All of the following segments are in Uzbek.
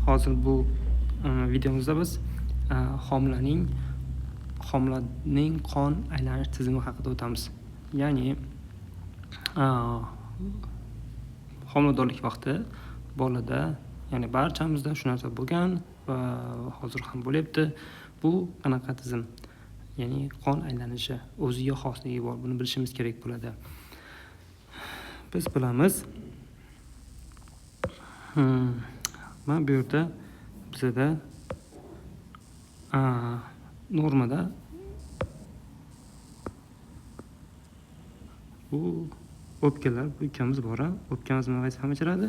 Hozir bu videomizda biz homilaning qon aylanish tizimi haqida o'tamiz. Ya'ni homiladorlik vaqti bolada, ya'ni barchamizda shu narsa bo'lgan va hozir ham bo'lyapti. Bu qanaqa tizim? Ya'ni qon aylanishi o'ziga xosligi bor. Buni bilishimiz kerak bo'ladi. Biz bilamiz. Mana bu yerda bizda normada bu o'pkalar, bu ikkamiz bor. O'pkamiz nima vazifa bajaradi?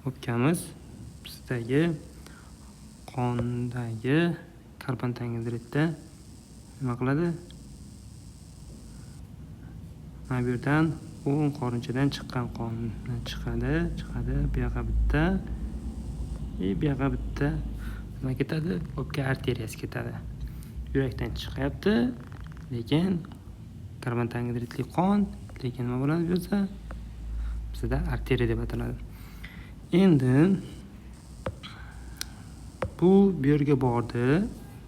O'pkamiz bizdagi qondagi karbon angidridda nima qiladi? Mana bu yerdan o'ng qorinchadan chiqqan qon chiqadi. Bu yoqqa bitta, bu yoqqa bitta nima ketadi? O'pka arteriyasi ketadi. Yurakdan chiqyapti, lekin karbon angidridli qon, lekin nima bo'ladi bu yerda? Bizda arteriya deb ataladi. Endi bu yerga bordi.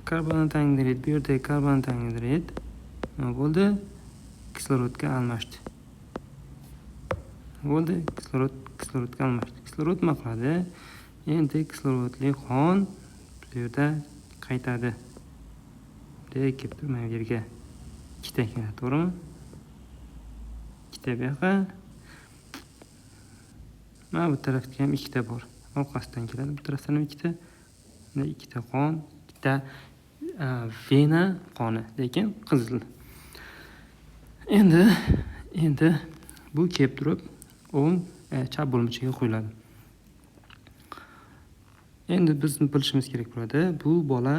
Karbon angidrid, bu yerda karbon angidrid nima bo'ldi? Kislorodga almashdi. Bo'ldi, kislorodga almashdi. Kislorod nima qiladi? Endi kislorodli qon bu yerda qaytadi. Kelib turmay bu yerga ikkita keladi, to'g'rimi? Ikkita bu yoqqa. Mana bu tarafga ham ikkita bor. Orqasidan keladi. Bu tarafdan ham ikkita. Ikkita qon, ikkita vena qoni, lekin qizil. Endi bu kelib turib o'ng chap bo'lmachiga qo'yiladi. Endi biz bilishimiz kerak bo'ladi. Bu bola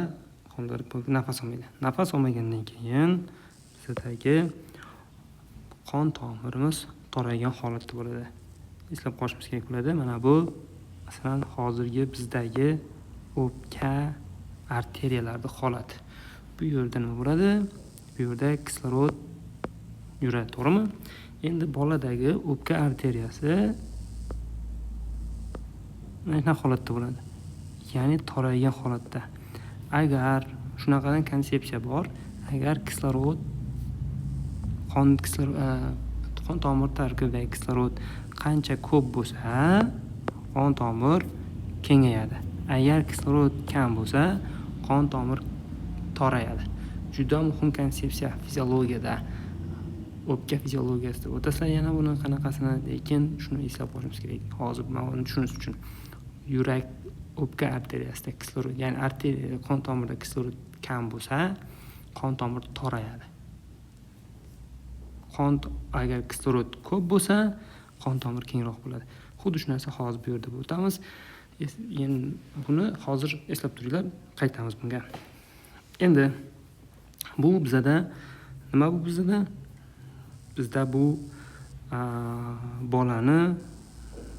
nafas olmaydi. Nafas olmagandan keyin bizdagi qon tomirimiz toraygan holatda bo'ladi. Eslab qolishimiz kerak bo'ladi. Mana bu masalan hozirgi bizdagi o'pka arteriyalarida holat. Bu yerda nima bo'ladi? Bu yerda kislorod yuradi, to'g'rimi? Endi boladagi o'pka arteriyasi mana holatda bo'ladi. Ya'ni toraygan holatda. Agar shunaqadan konsepsiya bor, agar kislorod qon tomir tarkibidagi kislorod qancha ko'p bo'lsa, qon tomir kengayadi. Agar kislorod kam bo'lsa, qon tomir torayadi. Juda muhim konsepsiya fiziologiyada. O'pka fiziologiyasida o'tasizlar yana buni qanaqasini, lekin shuni eslab qolishimiz kerak. Hozir mana tushunish uchun yurak o'pka arteriyasida kislorod, ya'ni arteriya qon tomirida kislorod kam bo'lsa, qon tomir torayadi. Agar kislorod ko'p bo'lsa, qon tomir kengroq bo'ladi. Xuddi shu narsa hozir bu yerda o'tamiz. Endi buni hozir eslab turinglar, qaytamiz bunga. Endi bu bizda nima bu bizda? Bizda bu bolani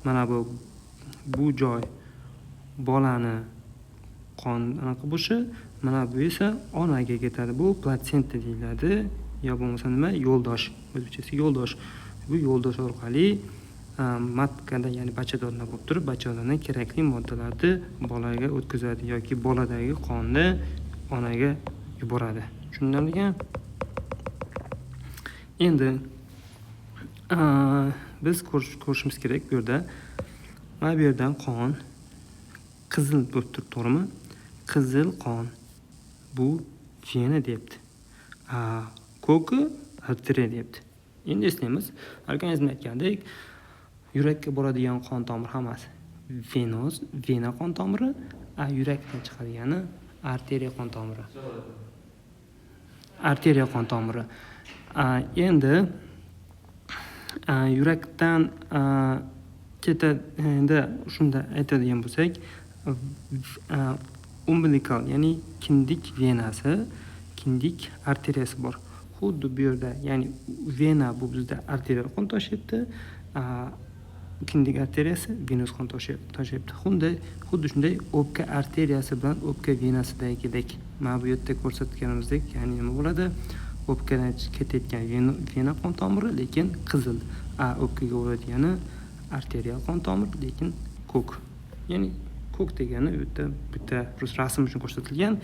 mana bu joy bolani qon anaqa bo'lishi, mana bu esa onaga ketadi. Bu platsenta deyiladi, yo bo'lmasa nima? Yo'ldosh. O'zbekchasi yo'ldosh. Bu yo'ldosh orqali matkada, ya'ni bachadonda bo'lib turib, bachadondan kerakli moddalarni bolaga o'tkazadi yoki boladagi qonni onaga yuboradi. Tushunarlimi? Endi biz ko'rishimiz kerak bu yerda. Mana bu yerdan qon qizil bo'lib turibdi, to'g'rimi? Qizil qon bu vena deyapti. Ko'ki arteriya deyapti. Endi eslaymiz, organizmda aytgandek, yurakka boradigan qon tomir hammasi vena qon tomiri, yurakdan chiqadigani arteriya qon tomiri. Arteriya qon tomiri. Endi yurakdan ketadi, shunda aytadigan bo'lsak, umbilical, ya'ni kindik venasi, kindik arteriyasi bor. Xuddi bu yerda, ya'ni vena bu bizda arteriya qon tashiyapti, kindik arteriyasi venöz qon tashiyapti. Xuddi shunday o'pka arteriyasi bilan o'pka venasidagidek, mana bu yerda ko'rsatganimizdek, ya'ni nima bo'ladi? O'pkadan ketayotgan vena qon tomiri, lekin qizil. O'pkaga o'radigani arterial qon tomir, lekin ko'k. Ya'ni ko'k degani u yerda bitta rasm uchun ko'rsatilgan,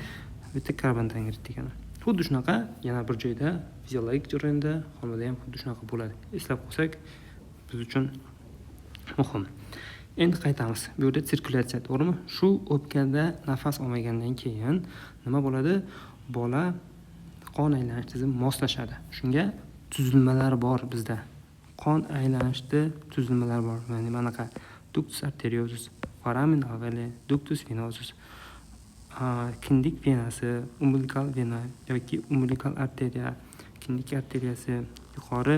bitta karbon tangrit degani. Xuddi shunaqa yana bir joyda fiziologik jarayonda homilada ham xuddi shunaqa bo'ladi. Eslab qolsak biz uchun muhim. Endi qaytamiz. Bu yerda sirkulyatsiya, to'g'rimi? Shu o'pkada nafas olmagandan keyin nima bo'ladi? Bola qon aylanish tizimi moslashadi. Shunga tuzilmalar bor bizda. Qon aylanishda tuzilmalar bor. Ya'ni manaqa ductus arteriosus, foramen ovale, ductus venosus, kindik venasi, umbilical vena yoki umbilical arteriya, kindik arteriyasi, yuqori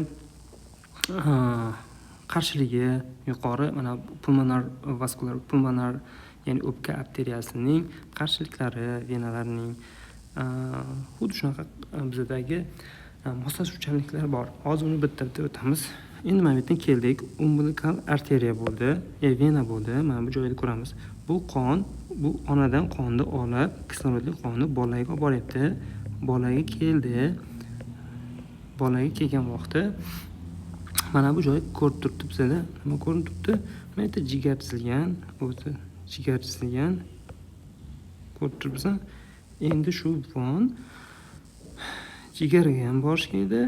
qarshiligi, yuqori mana pulmonar vaskular, pulmonar ya'ni o'pka arteriyasining qarshiliklari, venalarining xuddi shunaqa bizdagi moslashuvchanliklar bor. Hozir uni bitta-bitta o'tamiz. Endi mana bu yerdan keldik. Umbilical arteriya bo'ldi, vena bo'ldi. Mana bu joyda ko'ramiz. Bu qon, bu onadan qonni olib, kislorodli qonni bolaga olib boryapti. Bolaga keldi. Bolaga kelgan vaqtda mana bu joy ko'rib turibdi bizda. Nima ko'rinib turibdi? Mana yerda jigar chizilgan, o'zi jigar chizilgan. Ko'rib turibsiz. Endi shu von jigarga ham borish kerakda.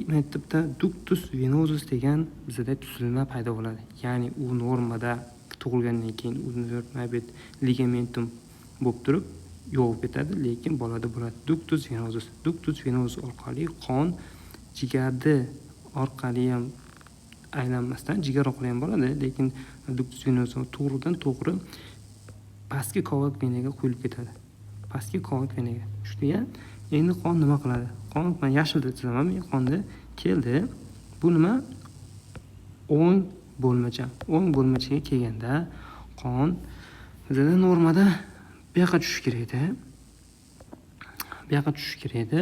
Mana yerda bitta ductus venosus degan bizda tuzilma paydo bo'ladi. Ya'ni u normada tug'ilgandan keyin mana bu ligamentum bo'lib turib yo'q ketadi, lekin bolada bo'ladi ductus venosus. Ductus venosus orqali qon jigarda orqali ham aylanmasdan jigar orqali ham boradi, lekin ductus venosus to'g'ridan to'g'ri pastki qovak venaga quyilib ketadi. Pastki qovak venaga. Shunga endi qon nima qiladi? Qon men yashilda chizaman, qonni keldi. Bu nima? O'ng bo'lmacha. O'ng bo'lmachaga kelganda qon bizda normada bu yoqqa tushishi kerak edi. Bu yoqqa tushishi kerak edi.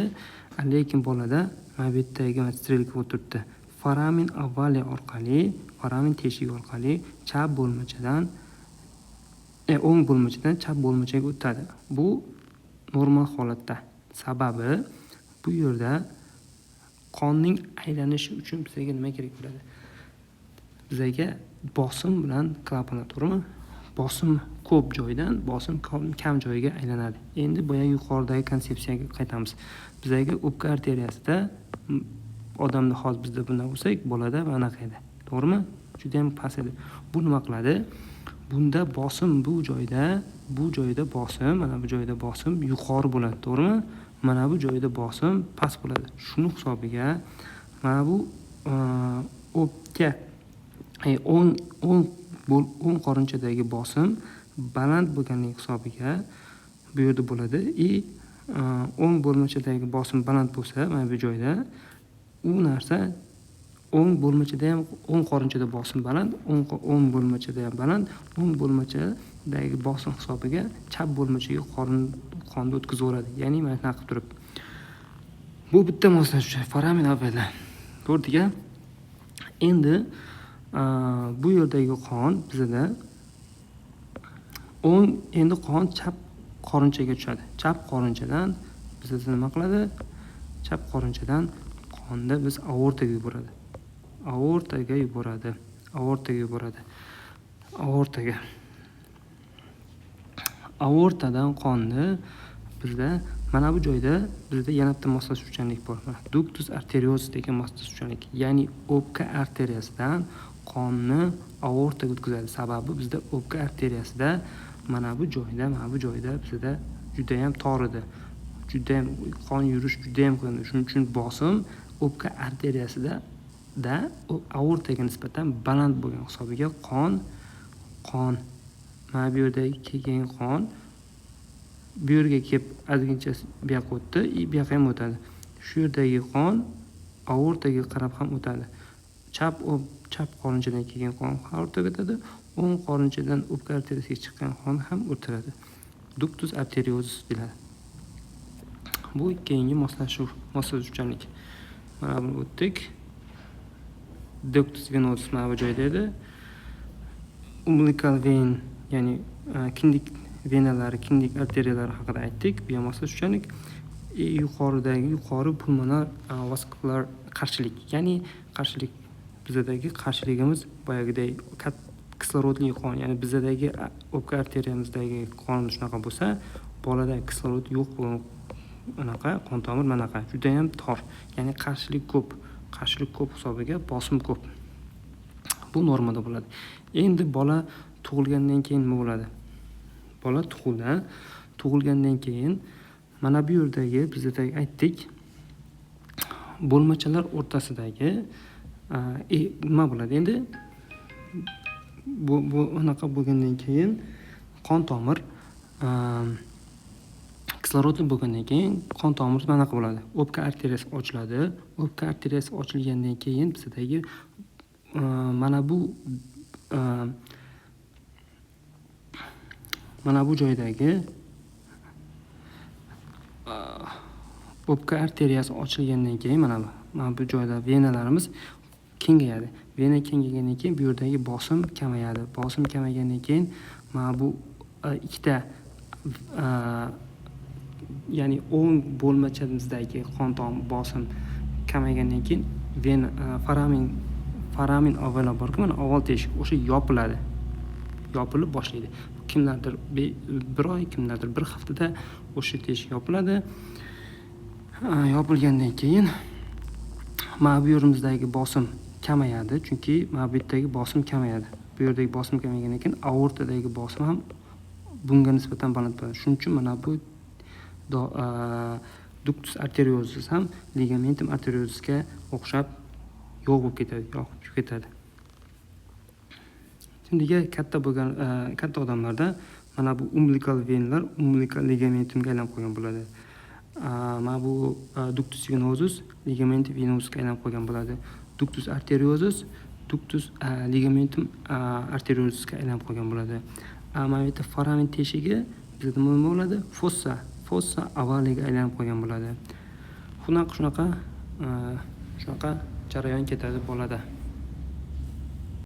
Lekin bolada mana bu yerdagi strelka o'tiribdi. Foramen ovale orqali, foramen teshigi orqali chap bo'lmachadan o'ng bo'lmachadan chap bo'lmachaga o'tadi. Bu normal holatda. Sababi bu yerda qonning aylanishi uchun bizga nima kerak bo'ladi? Bizga bosim bilan klapanlar, to'g'rimi? Bosim ko'p joydan bosim kam joyga aylanadi. Endi boya yuqoridagi konsepsiyaga qaytamiz. Bizga o'pka arteriyasida odamda hozir bizda bunday bo'lsak, bolada anaqa edi. To'g'rimi? Juda ham past edi. Bu nima qiladi? Bunda bosim bu joyda bosim, mana bu joyda bosim yuqori bo'ladi, to'g'rimi? Mana bu joyda bosim past bo'ladi. Shuni hisobiga mana bu o'pka o'ng qorinchadagi bosim baland bo'lganligi hisobiga bu yerda bo'ladi. O'ng bo'lmachadagi bosim baland bo'lsa, mana bu joyda u narsa o'ng bo'lmachada ham o'ng qorinchada bosim baland, o'ng bo'lmachada ham baland, o'ng bo'lmachadagi bosim hisobiga chap bo'lmachaga qonni o'tkazaveradi. Ya'ni mana shunaqa qilib turib. Bu bitta moslashuv foramen ovale. Ko'rdingmi? Endi bu yerdagi qon bizda endi qon chap qorinchaga tushadi. Chap qorinchadan bizda nima qiladi? Chap qorinchadan qonni biz aortaga yuboradi. Aortadan qonni bizda mana bu joyda bizda yana bitta moslashuvchanlik bor. Ductus arteriosus degan moslashuvchanlik. Ya'ni o'pka arteriyasidan qonni aortaga o'tkazadi. Sababi bizda o'pka arteriyasida mana bu joyda bizda juda ham tor edi. Juda ham qon yurish juda ham qiyin. Shuning uchun bosim o'pka arteriyasida aortaga nisbatan baland bo'lgan hisobiga qon mana bu yerda kelgan qon bu yerga kelib ozgincha bu yoqqa o'tdi, bu yoqqa ham o'tadi. Shu yerdagi qon aortaga qarab ham o'tadi. Chap qorinchadan kelgan qon aortaga o'tadi, o'ng qorinchadan o'pka arteriyasiga chiqqan qon ham o'tadi. Ductus arteriosus deyiladi. Bu keyingi moslashuvchanlik. Mana buni o'tdik. Ductus venosus mana bu joyda edi. Umbilical vein, ya'ni kindik venalari, kindik arteriyalari haqida aytdik. Bu ham moslashuvchanlik. Yuqori pulmonar vaskular qarshilik, ya'ni qarshilik bizdagi qarshiligimiz boyagidek kislorodli qon, ya'ni bizdagi o'pka arteriyamizdagi qon shunaqa bo'lsa, bolada kislorod yo'q bo'lgan anaqa qon tomir manaqa juda ham tor, ya'ni qarshilik ko'p hisobiga bosim ko'p. Bu normada bo'ladi. Endi bola tug'ilgandan keyin nima bo'ladi? Bola tug'ilgandan keyin mana bu yerdagi bizda aytdik, bo'lmachalar o'rtasidagi nima bo'ladi? Endi bu anaqa bo'lgandan keyin qon tomir kislorodli bo'lgandan keyin qon tomiri manaqa bo'ladi. O'pka arteriyasi ochiladi. O'pka arteriyasi ochilgandan keyin bizdagi mana bu joydagi o'pka arteriyasi ochilgandan keyin mana bu joyda venalarimiz kengayadi. Vena kengaygandan keyin bu yerdagi bosim kamayadi. Bosim kamaygandan keyin mana bu ikkita ya'ni o'ng bo'lmachamizdagi qon tomir bosim kamaygandan keyin vena foramin avvalo borku, mana avval teshik o'sha yopilib boshlaydi. Kimlardir bir oy, kimlardir bir haftada o'sha teshik yopiladi. Yopilgandan keyin mana bu yerimizdagi bosim kamayadi, chunki mana bu yerdagi bosim kamayadi. Bu yerdagi bosim kamaygandan keyin aortadagi bosim ham bunga nisbatan baland bo'ladi. Shuning uchun mana bu ductus arteriosus ham ligamentum arteriosusga o'xshab yo'q bo'lib ketadi. Shundiga katta odamlarda mana bu umbilical venalar umbilical ligamentumga aylanib qolgan bo'ladi. Mana bu ductus venosus ligamentum venusga aylanib qolgan bo'ladi. Ductus arteriosus ductus ligamentum arteriosusga aylanib qolgan bo'ladi. Mana bu yerda foramin teshigi bizda nima bo'ladi? Fossa avvaliga aylanib qolgan bo'ladi. Shunaqa jarayon ketadi bolada.